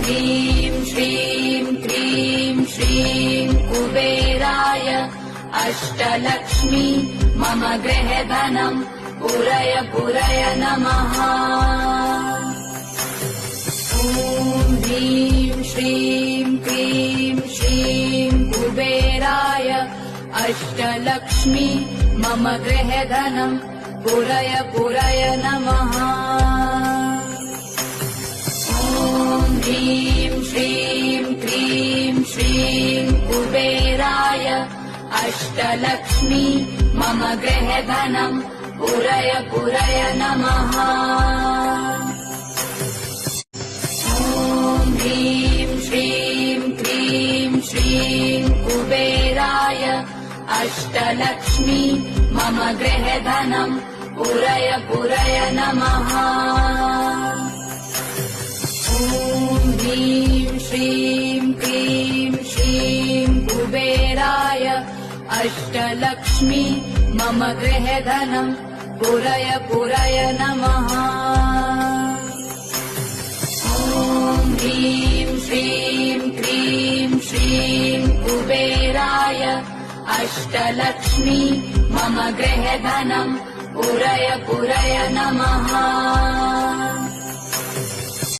ह्रीं श्रीं क्रीं श्रीं कुबेराय अष्टलक्ष्मी मम गृहधनं पुरय पुरय नमः। ॐ ह्रीं श्रीं क्रीं श्रीं कुबेराय अष्टलक्ष्मी मम गृहधनं पुरय पुरय नमः। ॐ ह्रीं श्रीं क्रीं श्रीं कुबेराय अष्टलक्ष्मी मम गृहधनं पुरय पुरय नमः। ॐ ह्रीं श्रीं क्रीं श्रीं कुबेराय अष्टलक्ष्मी मम गृहधनं पुरय पुरय नमः। ॐ ह्रीं श्रीं क्रीं श्रीं कुबेराय अष्टलक्ष्मी मम गृहधनं पुरय पुरय नमः। ॐ ह्रीं श्रीं क्रीं श्रीं कुबेराय अष्टलक्ष्मी मम गृहधनं पुरय पुरय नमः।